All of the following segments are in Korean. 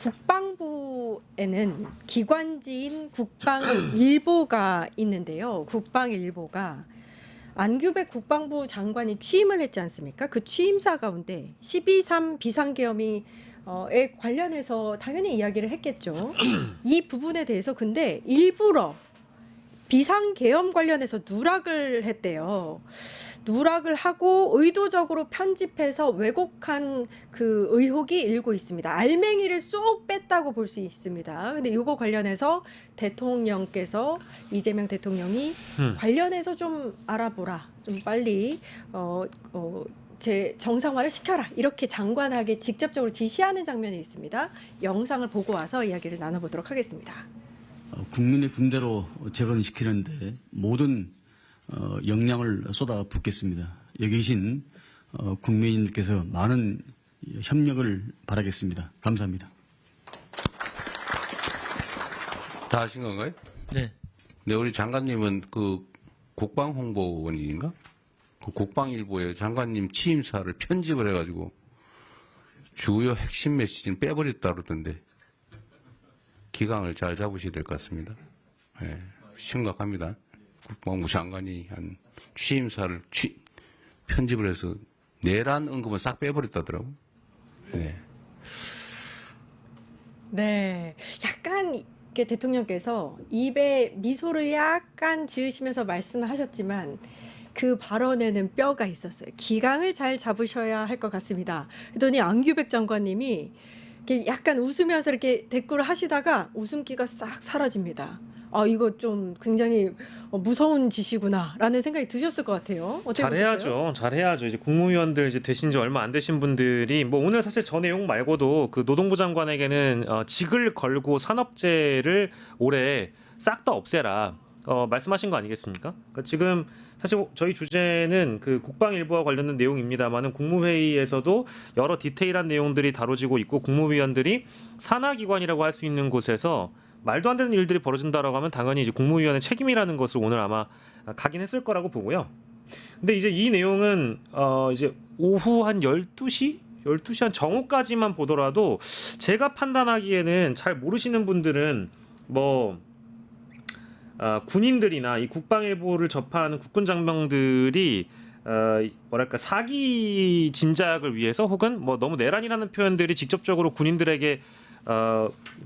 국방부에는 기관지인 국방일보가 있는데요. 국방일보가 안규백 국방부 장관이 취임을 했지 않습니까? 그 취임사 가운데 12.3 비상계엄이 에 관련해서 당연히 이야기를 했겠죠. 이 부분에 대해서 근데 일부러 비상계엄 관련해서 누락을 했대요. 누락을 하고 의도적으로 편집해서 왜곡한 그 의혹이 일고 있습니다. 알맹이를 쏙 뺐다고 볼 수 있습니다. 근데 이거 관련해서 대통령께서 이재명 대통령이 관련해서 좀 알아보라. 좀 빨리 제 정상화를 시켜라. 이렇게 장관에게 직접적으로 지시하는 장면이 있습니다. 영상을 보고 와서 이야기를 나눠보도록 하겠습니다. 국민의 군대로 재건시키는데 모든 역량을 쏟아붓겠습니다. 여기 계신 국민님께서 많은 협력을 바라겠습니다. 감사합니다. 다 하신 건가요? 네. 네, 우리 장관님은 그 국방홍보원인가? 그 국방일보에 장관님 취임사를 편집을 해가지고 주요 핵심 메시지는 빼버렸다 그러던데 기강을 잘 잡으셔야 될 것 같습니다. 네, 심각합니다. 국방부 장관이 한 취임사를 편집을 해서 내란 언급은 싹 빼버렸다더라고. 네. 네, 약간 이렇게 대통령께서 입에 미소를 약간 지으시면서 말씀을 하셨지만 그 발언에는 뼈가 있었어요. 기강을 잘 잡으셔야 할 것 같습니다. 그랬더니 안규백 장관님이 이렇게 약간 웃으면서 이렇게 댓글을 하시다가 웃음기가 싹 사라집니다. 아, 이거 좀 굉장히 무서운 짓이구나라는 생각이 드셨을 것 같아요. 어떻게 보셨어요? 잘해야죠. 이제 국무위원들 이제 되신 지 얼마 안 되신 분들이 뭐 오늘 사실 저 내용 말고도 그 노동부 장관에게는 직을 걸고 산업재해를 올해 싹 다 없애라 말씀하신 거 아니겠습니까? 그러니까 지금 사실 저희 주제는 그 국방일보와 관련된 내용입니다만은 국무회의에서도 여러 디테일한 내용들이 다뤄지고 있고 국무위원들이 산하기관이라고 할 수 있는 곳에서 말도 안 되는 일들이 벌어진다라고 하면 당연히 이제 국무위원의 책임이라는 것을 오늘 아마 가긴 했을 거라고 보고요. 근데 이제 이 내용은 이제 오후 한 12시 한 정오까지만 보더라도 제가 판단하기에는 잘 모르시는 분들은 뭐 군인들이나 이 국방일보를 접하는 국군 장병들이 뭐랄까 사기 진작을 위해서 혹은 뭐 너무 내란이라는 표현들이 직접적으로 군인들에게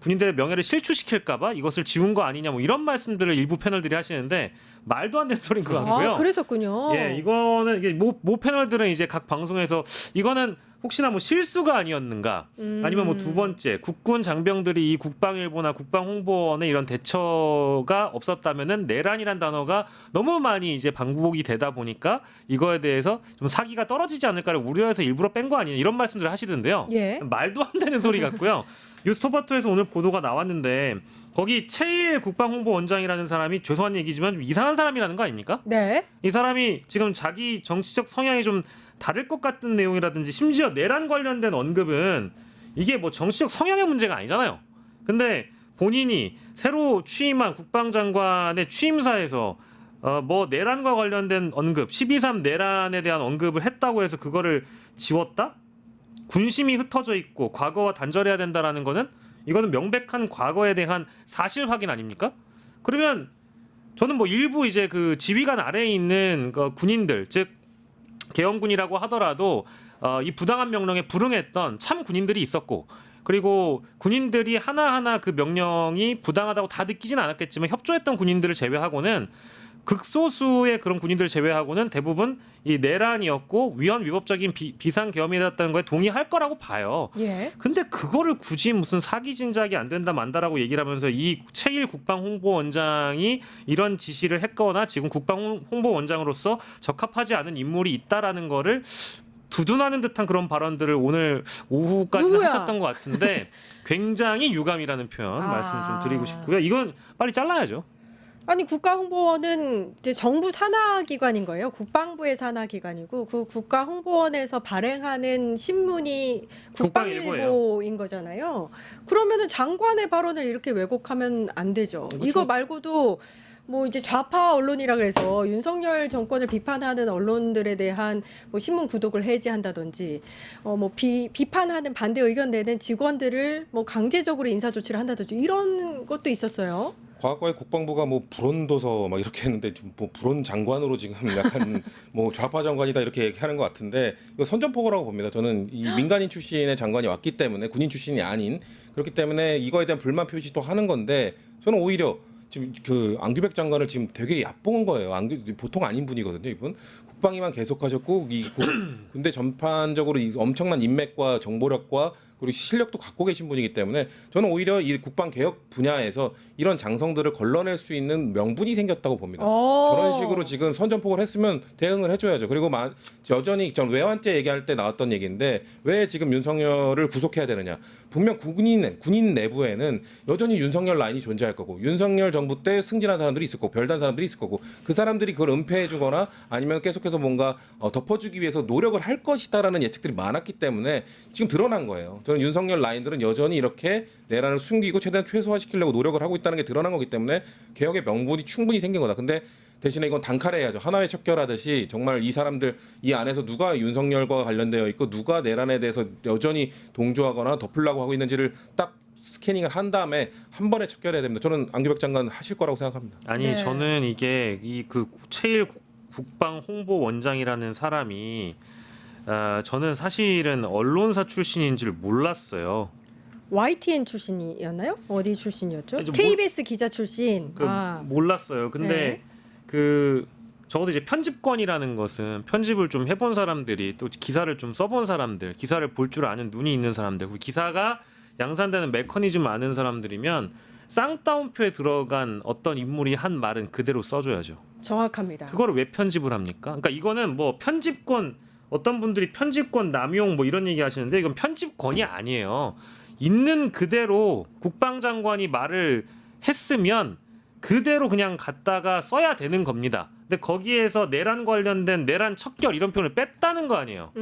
군인들의 명예를 실추시킬까봐 이것을 지운 거 아니냐 뭐 이런 말씀들을 일부 패널들이 하시는데 말도 안 되는 소리인 것 같고요. 아, 그랬었군요. 예, 이거는 이게 모 패널들은 이제 각 방송에서 이거는 혹시나 뭐 실수가 아니었는가 아니면 뭐 두 번째 국군 장병들이 이 국방일보나 국방홍보원의 이런 대처가 없었다면은 내란이란 단어가 너무 많이 이제 반복이 되다 보니까 이거에 대해서 좀 사기가 떨어지지 않을까를 우려해서 일부러 뺀 거 아니냐 이런 말씀들을 하시던데요. 예. 말도 안 되는 소리 같고요. 뉴스토마토에서 오늘 보도가 나왔는데 거기 최일 국방홍보원장이라는 사람이 죄송한 얘기지만 좀 이상한 사람이라는 거 아닙니까? 네. 이 사람이 지금 자기 정치적 성향이 좀 다를 것 같은 내용이라든지 심지어 내란 관련된 언급은 이게 뭐 정치적 성향의 문제가 아니잖아요. 근데 본인이 새로 취임한 국방장관의 취임사에서 뭐 내란과 관련된 언급, 12.3 내란에 대한 언급을 했다고 해서 그거를 지웠다? 군심이 흩어져 있고 과거와 단절해야 된다라는 거는 이거는 명백한 과거에 대한 사실 확인 아닙니까? 그러면 저는 뭐 일부 이제 그 지휘관 아래에 있는 그 군인들 즉 계엄군이라고 하더라도 이 부당한 명령에 불응했던 참 군인들이 있었고 그리고 군인들이 하나하나 그 명령이 부당하다고 다 느끼진 않았겠지만 협조했던 군인들을 제외하고는 극소수의 그런 군인들을 제외하고는 대부분 이 내란이었고 위헌 위법적인 비상계엄이었다는 거에 동의할 거라고 봐요. 예. 근데 그거를 굳이 무슨 사기 진작이 안 된다 만다라고 얘기를 하면서 이 최일 국방홍보원장이 이런 지시를 했거나 지금 국방홍보원장으로서 적합하지 않은 인물이 있다라는 거를 두둔하는 듯한 그런 발언들을 오늘 오후까지 누구야? 하셨던 것 같은데 굉장히 유감이라는 표현 말씀 좀 드리고 싶고요. 이건 빨리 잘라야죠. 아니 국가홍보원은 이제 정부 산하기관인 거예요. 국방부의 산하기관이고 그 국가홍보원에서 발행하는 신문이 국방일보인 거잖아요. 그러면은 장관의 발언을 이렇게 왜곡하면 안 되죠. 이거 말고도 뭐 이제 좌파 언론이라 그래서 윤석열 정권을 비판하는 언론들에 대한 뭐 신문 구독을 해지한다든지 뭐 비판하는 반대 의견 내는 직원들을 뭐 강제적으로 인사 조치를 한다든지 이런 것도 있었어요. 과거에 국방부가 뭐 불온도서 막 이렇게 했는데 좀 뭐 불온 장관으로 지금 약간 뭐 좌파 장관이다 이렇게 얘기하는 것 같은데 이거 선전포고라고 봅니다. 저는 이 민간인 출신의 장관이 왔기 때문에 군인 출신이 아닌 그렇기 때문에 이거에 대한 불만 표시도 하는 건데 저는 오히려 지금 그 안규백 장관을 지금 되게 얕본 거예요. 보통 아닌 분이거든요. 이분 국방위만 계속하셨고 이 군대 전반적으로 이 엄청난 인맥과 정보력과 그리고 실력도 갖고 계신 분이기 때문에 저는 오히려 이 국방 개혁 분야에서 이런 장성들을 걸러낼 수 있는 명분이 생겼다고 봅니다. 저런 식으로 지금 선전포고를 했으면 대응을 해줘야죠. 그리고 여전히 전 외환죄 얘기할 때 나왔던 얘기인데 왜 지금 윤석열을 구속해야 되느냐? 분명 군인 내부에는 여전히 윤석열 라인이 존재할 거고 윤석열 정부 때 승진한 사람들이 있을 거고 별단 사람들이 있을 거고 그 사람들이 그걸 은폐해주거나 아니면 계속해서 뭔가 덮어주기 위해서 노력을 할 것이다라는 예측들이 많았기 때문에 지금 드러난 거예요. 저는 윤석열 라인들은 여전히 이렇게 내란을 숨기고 최대한 최소화시키려고 노력을 하고 있다는 게 드러난 거기 때문에 개혁의 명분이 충분히 생긴 거다. 근데 대신에 이건 단칼해야죠. 하나의 척결하듯이 정말 이 사람들 이 안에서 누가 윤석열과 관련되어 있고 누가 내란에 대해서 여전히 동조하거나 덮으려고 하고 있는지를 딱 스캐닝을 한 다음에 한 번에 척결해야 됩니다. 저는 안규백 장관 하실 거라고 생각합니다. 아니 네. 저는 이게 이 그 최일 국방 홍보원장이라는 사람이 저는 사실은 언론사 출신인 줄 몰랐어요. YTN 출신이었나요? 어디 출신이었죠? 아니, KBS 기자 출신. 몰랐어요. 근데 네. 그 적어도 이제 편집권이라는 것은 편집을 좀 해본 사람들이 또 기사를 좀 써본 사람들, 기사를 볼 줄 아는 눈이 있는 사람들, 그 기사가 양산되는 메커니즘 아는 사람들이면 쌍따옴표에 들어간 어떤 인물이 한 말은 그대로 써줘야죠. 정확합니다. 그거를 왜 편집을 합니까? 그러니까 이거는 뭐 편집권 어떤 분들이 편집권 남용 뭐 이런 얘기 하시는데 이건 편집권이 아니에요. 있는 그대로 국방장관이 말을 했으면 그대로 그냥 갖다가 써야 되는 겁니다. 근데 거기에서 내란 관련된 내란 척결 이런 표현을 뺐다는 거 아니에요.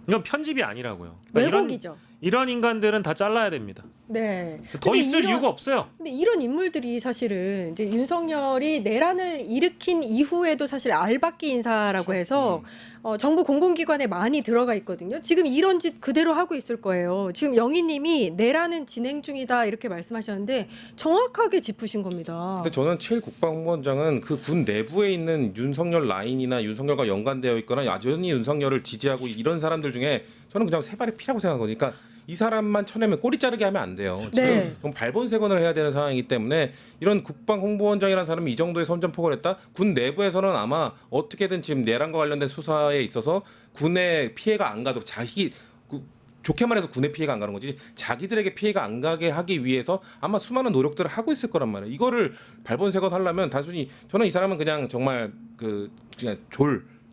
이건 편집이 아니라고요. 그러니까 왜곡이죠. 이런 인간들은 다 잘라야 됩니다. 네. 더 근데 있을 이유가 없어요. 근데 이런 인물들이 사실은 이제 윤석열이 내란을 일으킨 이후에도 사실 알박기 인사라고 해서 정부 공공기관에 많이 들어가 있거든요. 지금 이런 짓 그대로 하고 있을 거예요. 지금 영희님이 내란은 진행 중이다 이렇게 말씀하셨는데 정확하게 짚으신 겁니다. 근데 저는 최일 국방원장은 그 군 내부에 있는 윤석열 라인이나 윤석열과 연관되어 있거나 여전히 윤석열을 지지하고 이런 사람들 중에 저는 그냥 세 발의 피라고 생각하거든요. 그러니까 이 사람만 쳐내면 꼬리 자르게 하면 안 돼요. 지금 네. 너무 발본색원을 해야 되는 상황이기 때문에 이런 국방홍보원장이라는 사람이 이 정도의 선전포고를 했다? 군 내부에서는 아마 어떻게든 지금 내란과 관련된 수사에 있어서 군의 피해가 안 가도록 좋게 말해서 군의 피해가 안 가는 거지 자기들에게 피해가 안 가게 하기 위해서 아마 수많은 노력들을 하고 있을 거란 말이에요. 이거를 발본색원 하려면 단순히 저는 이 사람은 그냥 정말 그냥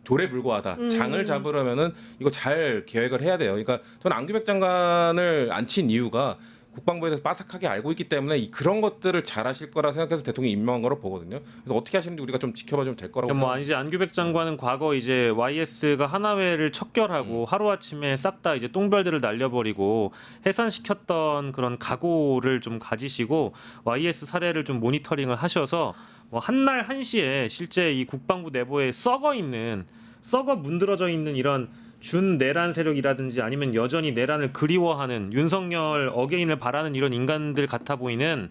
졸에 불과하다. 장을 잡으려면은 이거 잘 계획을 해야 돼요. 그러니까 저는 안규백 장관을 안 친 이유가 국방부에 대해서 빠삭하게 알고 있기 때문에 그런 것들을 잘 하실 거라 생각해서 대통령이 임명한 거로 보거든요. 그래서 어떻게 하시는지 우리가 좀 지켜봐주면 될 거라고 뭐 생각합니다. 이제 안규백 장관은 과거 이제 YS가 하나회를 척결하고 하루아침에 싹 다 이제 똥별들을 날려버리고 해산시켰던 그런 각오를 좀 가지시고 YS 사례를 좀 모니터링을 하셔서 뭐 한날 한시에 실제 이 국방부 내부에 썩어 문드러져 있는 이런 준 내란 세력이라든지 아니면 여전히 내란을 그리워하는 윤석열 어게인을 바라는 이런 인간들 같아 보이는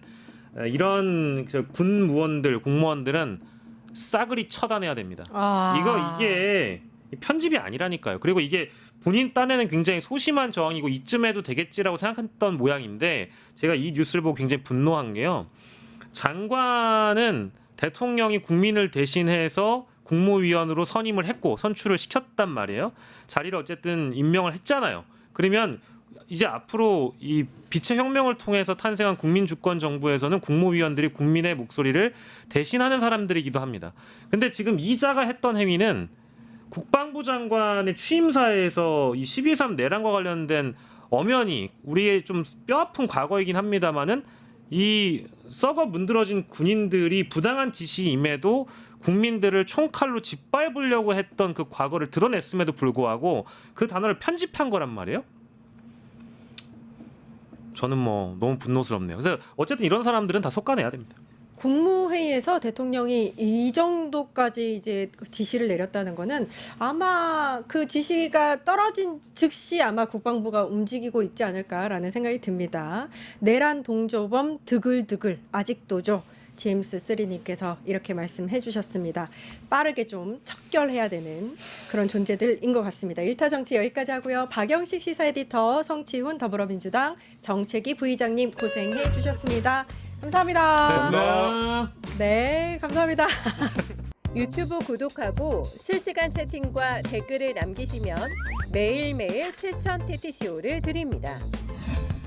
이런 군무원들 공무원들은 싸그리 처단해야 됩니다. 이게 편집이 아니라니까요. 그리고 이게 본인 딴에는 굉장히 소심한 저항이고 이쯤 해도 되겠지라고 생각했던 모양인데 제가 이 뉴스를 보고 굉장히 분노한 게요. 장관은 대통령이 국민을 대신해서 국무위원으로 선임을 했고 선출을 시켰단 말이에요. 자리를 어쨌든 임명을 했잖아요. 그러면 이제 앞으로 이 빛의 혁명을 통해서 탄생한 국민주권 정부에서는 국무위원들이 국민의 목소리를 대신하는 사람들이기도 합니다. 근데 지금 이자가 했던 행위는 국방부 장관의 취임사에서 이 12.3 내란과 관련된 엄연히 우리의 좀 뼈아픈 과거이긴 합니다만은 이 썩어 문드러진 군인들이 부당한 지시임에도 국민들을 총칼로 짓밟으려고 했던 그 과거를 드러냈음에도 불구하고 그 단어를 편집한 거란 말이에요. 저는 뭐 너무 분노스럽네요. 그래서 어쨌든 이런 사람들은 다 솎아내야 됩니다. 국무회의에서 대통령이 이 정도까지 이제 지시를 내렸다는 거는 아마 그 지시가 떨어진 즉시 아마 국방부가 움직이고 있지 않을까라는 생각이 듭니다. 내란 동조범 드글드글 아직도죠. 제임스 3님께서 이렇게 말씀해 주셨습니다. 빠르게 좀 척결해야 되는 그런 존재들인 것 같습니다. 일타정치 여기까지 하고요. 박영식 시사 에디터, 성치훈 더불어민주당 정책위 부의장님 고생해 주셨습니다. 감사합니다. 네, 감사합니다. 유튜브 구독하고 실시간 채팅과 댓글을 남기시면 매일매일 7,000TTCO를 드립니다.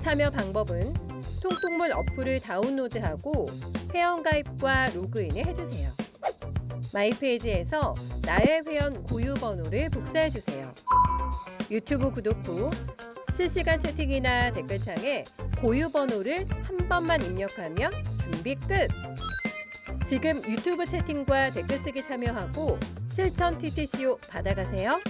참여 방법은 통통물 어플을 다운로드하고 회원가입과 로그인을 해주세요. 마이페이지에서 나의 회원 고유 번호를 복사해주세요. 유튜브 구독 후 실시간 채팅이나 댓글창에 고유 번호를 한 번만 입력하면 준비 끝! 지금 유튜브 채팅과 댓글 쓰기 참여하고 7,000TTCO 받아가세요.